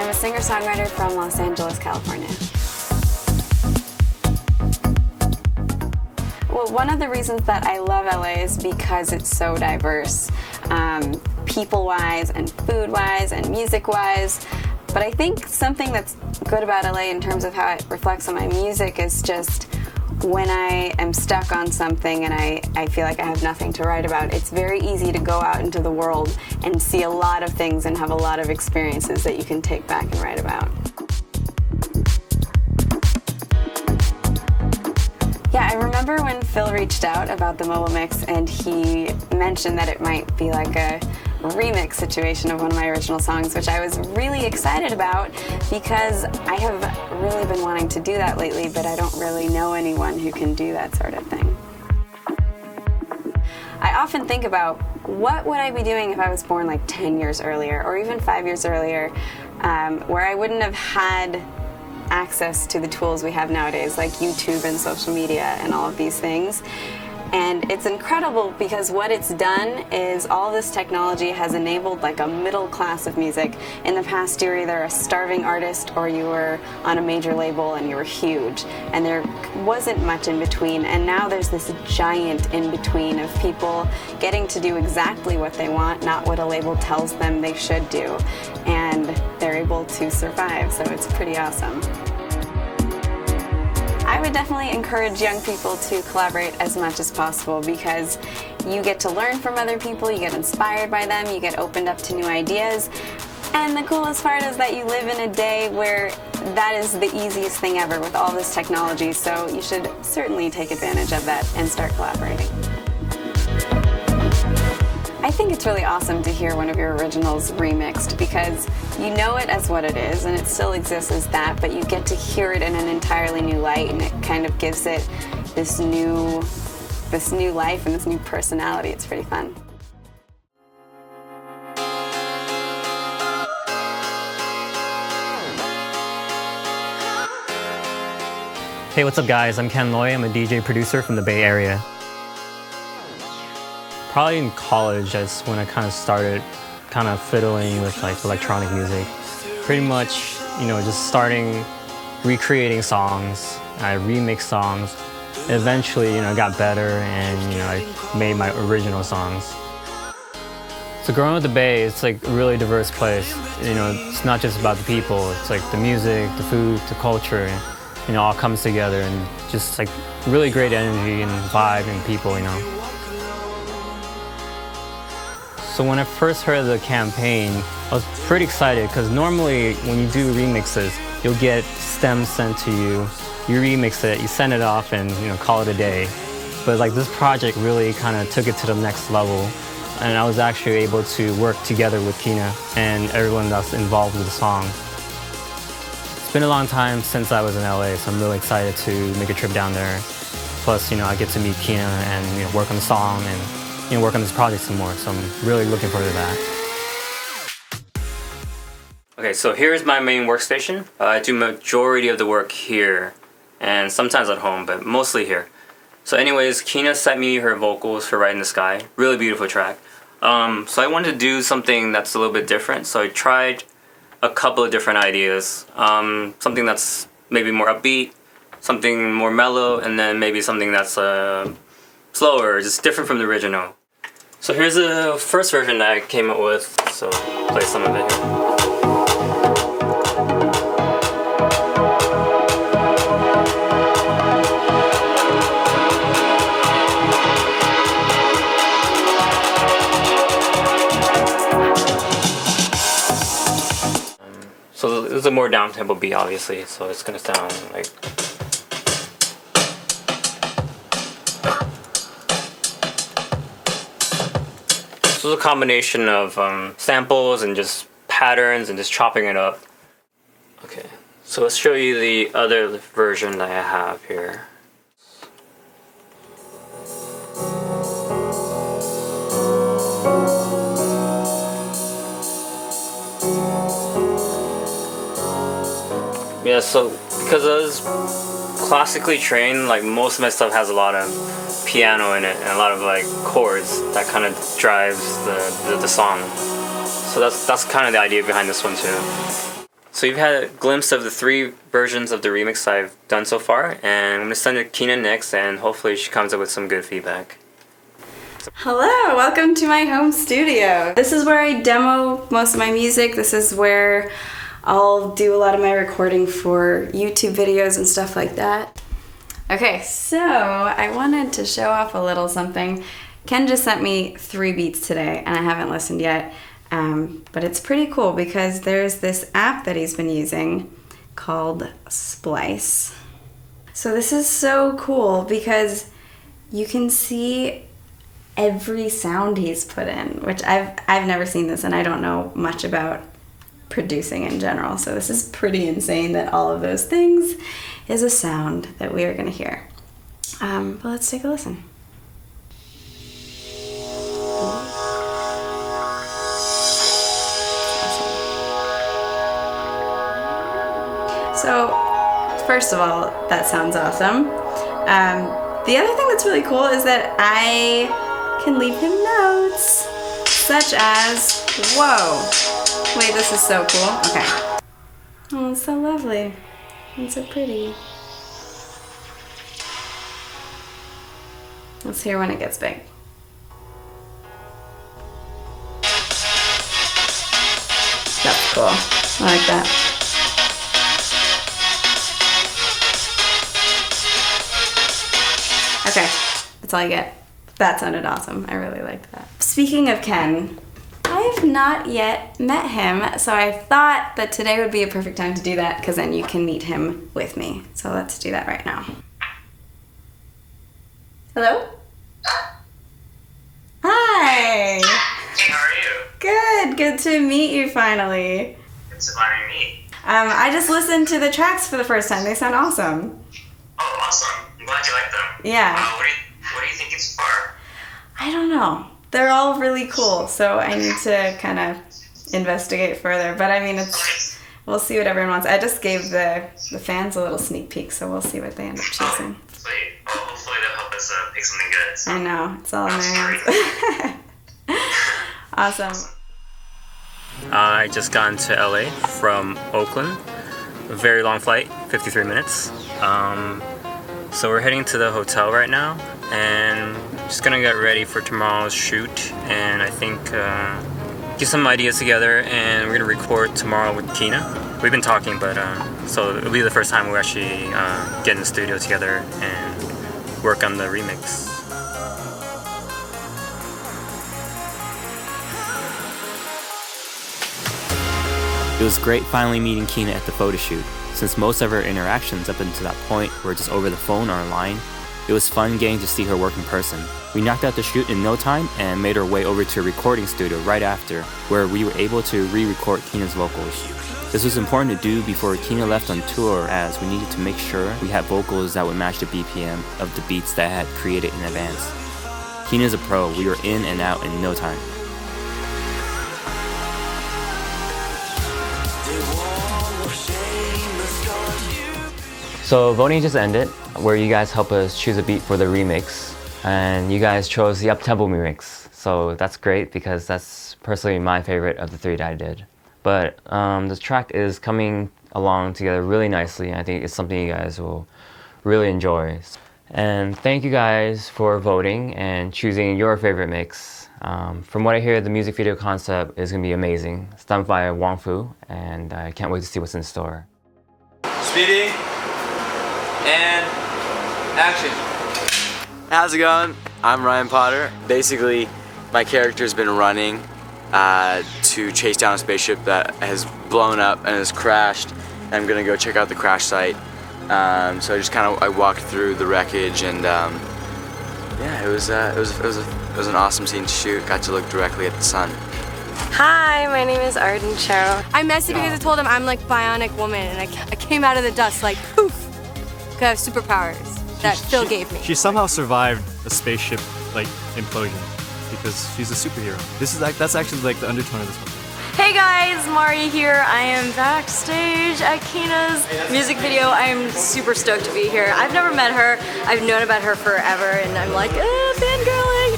I'm a singer-songwriter from Los Angeles, California. Well, one of the reasons that I love LA is because it's so diverse, people-wise and food-wise and music-wise. But I think something that's good about LA in terms of how it reflects on my music is just when I am stuck on something and I feel like I have nothing to write about, it's very easy to go out into the world and see a lot of things and have a lot of experiences that you can take back and write about. Yeah, I remember when Phil reached out about the mobile mix and he mentioned that it might be like a remix situation of one of my original songs, which I was really excited about because I have really been wanting to do that lately, but I don't really know anyone who can do that sort of thing. I often think about what would I be doing if I was born like 10 years earlier or even 5 years earlier, where I wouldn't have had access to the tools we have nowadays, like YouTube and social media and all of these things. And it's incredible because what it's done is all this technology has enabled like a middle class of music. In the past, you were either a starving artist or you were on a major label and you were huge. And there wasn't much in between. And now there's this giant in between of people getting to do exactly what they want, not what a label tells them they should do. And they're able to survive, so it's pretty awesome. I would definitely encourage young people to collaborate as much as possible because you get to learn from other people, you get inspired by them, you get opened up to new ideas. And the coolest part is that you live in a day where that is the easiest thing ever with all this technology, so you should certainly take advantage of that and start collaborating. I think it's really awesome to hear one of your originals remixed because you know it as what it is and it still exists as that, but you get to hear it in an entirely new light and it kind of gives it this new life and this new personality. It's pretty fun. Hey, what's up guys? I'm Ken Loy. I'm a DJ producer from the Bay Area. Probably in college, that's when I kind of started fiddling with like electronic music. Pretty much, just starting recreating songs. I remixed songs. Eventually, got better and, I made my original songs. So growing up the Bay, it's like a really diverse place. It's not just about the people. It's like the music, the food, the culture, all comes together and just like really great energy and vibe and people, So when I first heard of the campaign, I was pretty excited because normally when you do remixes, you'll get stems sent to you, you remix it, you send it off and call it a day. But like this project really kind of took it to the next level and I was actually able to work together with Kina and everyone that's involved with the song. It's been a long time since I was in LA, so I'm really excited to make a trip down there. Plus, I get to meet Kina and work on the song and work on this project some more, so I'm really looking forward to that. Okay, so here's my main workstation. I do majority of the work here, and sometimes at home, but mostly here. So anyways, Kina sent me her vocals for Right in the Sky. Really beautiful track. So I wanted to do something that's a little bit different, so I tried a couple of different ideas. Something that's maybe more upbeat, something more mellow, and then maybe something that's slower, just different from the original. So here's the first version that I came up with, so I'll play some of it here. So this is a more down-tempo beat, obviously, so it's gonna sound like... So it's a combination of samples and just patterns and just chopping it up. Okay, so let's show you the other version that I have here. Yeah, so because I was classically trained, like most of my stuff has a lot of piano in it and a lot of like chords that kind of drives the song. So that's kind of the idea behind this one too. So you've had a glimpse of the 3 versions of the remix I've done so far, and I'm going to send it to Kina next, and hopefully she comes up with some good feedback. Hello, welcome to my home studio. This is where I demo most of my music. This is where I'll do a lot of my recording for YouTube videos and stuff like that. Okay, so I wanted to show off a little something. Ken just sent me 3 beats today, and I haven't listened yet, but it's pretty cool because there's this app that he's been using called SKYE. So this is so cool because you can see every sound he's put in, which I've never seen this, and I don't know much about producing in general, so this is pretty insane that all of those things is a sound that we are going to hear. But let's take a listen. So first of all, that sounds awesome. The other thing that's really cool is that I can leave him notes, such as, whoa, wait, this is so cool. Okay. Oh, it's so lovely. And so pretty. Let's hear when it gets big. That's cool. I like that. Okay, that's all I get. That sounded awesome. I really liked that. Speaking of Ken, I have not yet met him, so I thought that today would be a perfect time to do that because then you can meet him with me. So let's do that right now. Hello? Hi! Hey, how are you? Good, good to meet you finally. It's a pleasure to meet. I just listened to the tracks for the first time. They sound awesome. Oh, awesome. I'm glad you like them. Yeah. What do you think it's for? I don't know. They're all really cool, so I need to kind of investigate further. But I mean, we'll see what everyone wants. I just gave the fans a little sneak peek, so we'll see what they end up choosing. Sweet. Well, hopefully they'll help us pick something good. So. I know. It's all in their hands. Awesome. I just got into LA from Oakland. A very long flight, 53 minutes. So we're heading to the hotel right now, and just gonna get ready for tomorrow's shoot, and I think get some ideas together, and we're gonna record tomorrow with Kina. We've been talking, but so it'll be the first time we actually get in the studio together and work on the remix. It was great finally meeting Kina at the photo shoot. Since most of our interactions up until that point were just over the phone or online, it was fun getting to see her work in person. We knocked out the shoot in no time and made our way over to a recording studio right after, where we were able to re-record Kina's vocals. This was important to do before Kina left on tour, as we needed to make sure we had vocals that would match the BPM of the beats that I had created in advance. Kina's a pro. We were in and out in no time. So voting just ended, where you guys help us choose a beat for the remix, and you guys chose the up-tempo remix. So that's great because that's personally my favorite of the 3 that I did. But this track is coming along together really nicely, and I think it's something you guys will really enjoy. And thank you guys for voting and choosing your favorite mix. From what I hear, the music video concept is going to be amazing. It's done by Wong Fu, and I can't wait to see what's in store. Speeding and action. How's it going? I'm Ryan Potter. Basically, my character's been running to chase down a spaceship that has blown up and has crashed. And I'm gonna go check out the crash site. So I just I walked through the wreckage, and yeah, it was an awesome scene to shoot. Got to look directly at the sun. Hi, my name is Arden Chow. I'm messy because I told him I'm like bionic woman, and I came out of the dust like poof, because I have superpowers that Phil gave me. She somehow survived a spaceship like implosion because she's a superhero. That's actually like the undertone of this one. Hey guys, Mari here. I am backstage at Kina's music video. I am super stoked to be here. I've never met her. I've known about her forever, and I'm like, fangirling.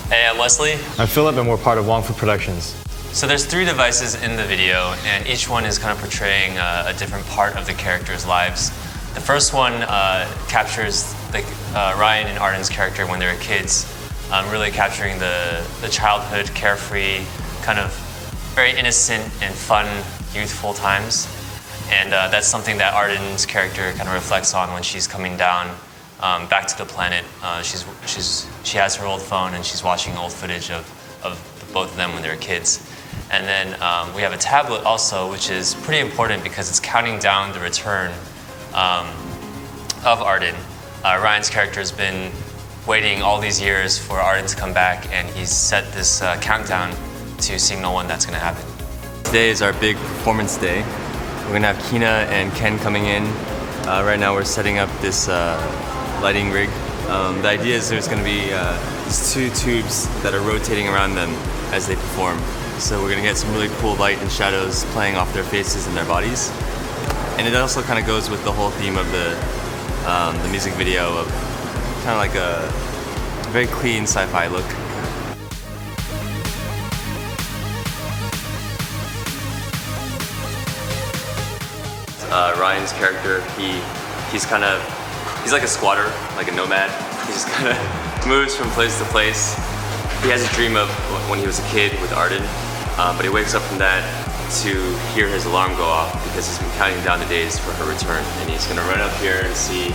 Hey, I'm Wesley. I'm Philip, and we're part of Wong Fu Productions. So there's 3 devices in the video, and each one is kind of portraying a different part of the characters' lives. The first one captures Ryan and Arden's character when they were kids, really capturing the childhood, carefree, kind of very innocent and fun, youthful times. And that's something that Arden's character kind of reflects on when she's coming down back to the planet. She has her old phone and she's watching old footage of both of them when they were kids. And then we have a tablet also, which is pretty important because it's counting down the return of Arden. Ryan's character has been waiting all these years for Arden to come back, and he's set this countdown to signal when that's going to happen. Today is our big performance day. We're going to have Kina and Ken coming in. Right now we're setting up this lighting rig. The idea is there's going to be these 2 tubes that are rotating around them as they perform. So we're going to get some really cool light and shadows playing off their faces and their bodies. And it also kind of goes with the whole theme of the music video of kind of like a very clean sci-fi look. Ryan's character, he's like a squatter, like a nomad. He just kind of moves from place to place. He has a dream of when he was a kid with Arden, but he wakes up from that to hear his alarm go off because he's been counting down the days for her return, and he's gonna run up here and see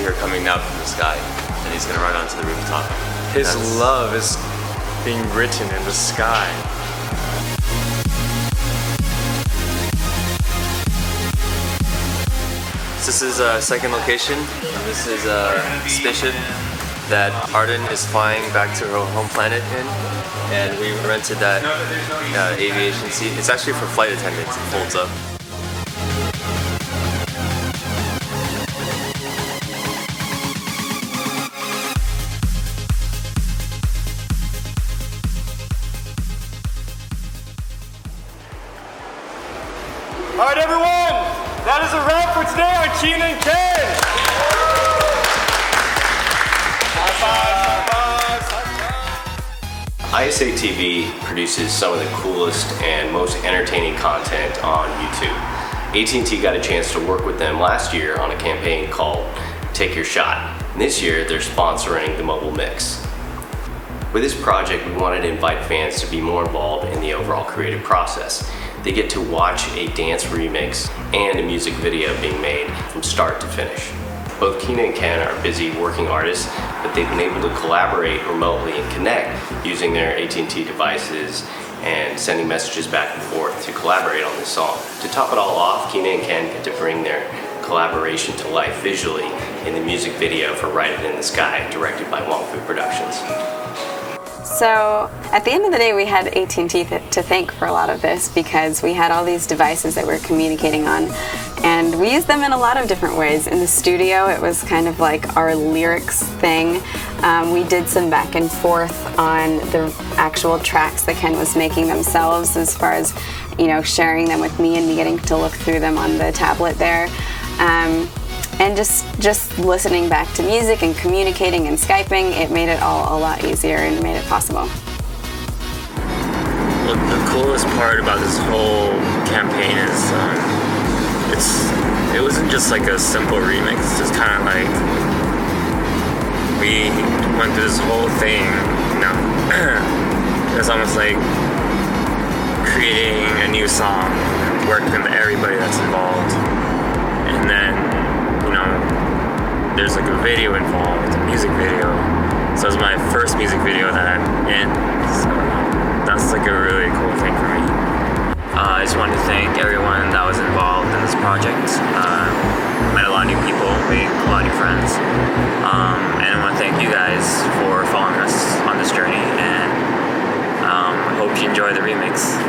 her coming out from the sky, and he's gonna run onto the rooftop. His love is being written in the sky. This is a second location. This is a spaceship that Arden is flying back to her home planet in, and we rented that aviation seat. It's actually for flight attendants. It folds up. All right, everyone, that is a wrap for today on Kina and Ken. ISAtv produces some of the coolest and most entertaining content on YouTube. AT&T got a chance to work with them last year on a campaign called Take Your Shot. And this year, they're sponsoring the mobile mix. With this project, we wanted to invite fans to be more involved in the overall creative process. They get to watch a dance remix and a music video being made from start to finish. Both Kina and Ken are busy working artists, but they've been able to collaborate remotely and connect using their AT&T devices and sending messages back and forth to collaborate on this song. To top it all off, Kina and Ken get to bring their collaboration to life visually in the music video for Write It in the Sky, directed by Wong Fu Productions. So at the end of the day, we had AT&T to thank for a lot of this because we had all these devices that we're communicating on, and we used them in a lot of different ways. In the studio, it was kind of like our lyrics thing. We did some back and forth on the actual tracks that Ken was making themselves, as far as, you know, sharing them with me and me getting to look through them on the tablet there. And just listening back to music and communicating and Skyping, it made it all a lot easier and made it possible. Well, the coolest part about this whole campaign is it wasn't just like a simple remix. It's just kind of like we went through this whole thing, you know. It's almost like creating a new song, working with everybody that's involved, and then, you know, there's like a video involved, a music video. So it's my first music video that I'm in. So that's like a really cool thing for me. I just wanted to thank everyone that was involved in this project. Met a lot of new people, made a lot of new friends. And I want to thank you guys for following us on this journey, and I hope you enjoy the remix.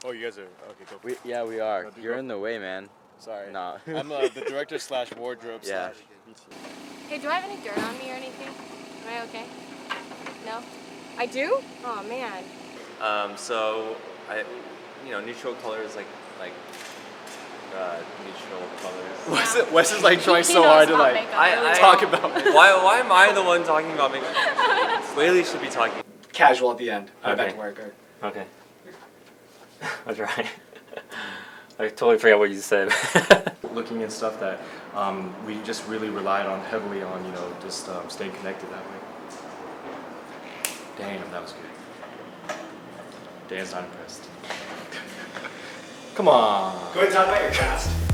Oh, you guys are okay. Go. Yeah, we are. You're in the way, man. Sorry. No. I'm the director slash wardrobe slash. Hey, do I have any dirt on me or anything? Am I okay? No? I do? Oh man. So neutral colors like neutral colors. Wes is like trying so hard to like talk about it. Why am I the one talking about makeup? Laylee should be talking. Casual at the end. Okay. Back to work. Okay. That's right. I totally forgot what you said. Looking at stuff that we just really relied on heavily on, you know, just staying connected that way. Damn, that was good. Dan's not impressed. Come on. Go ahead and talk about your cast.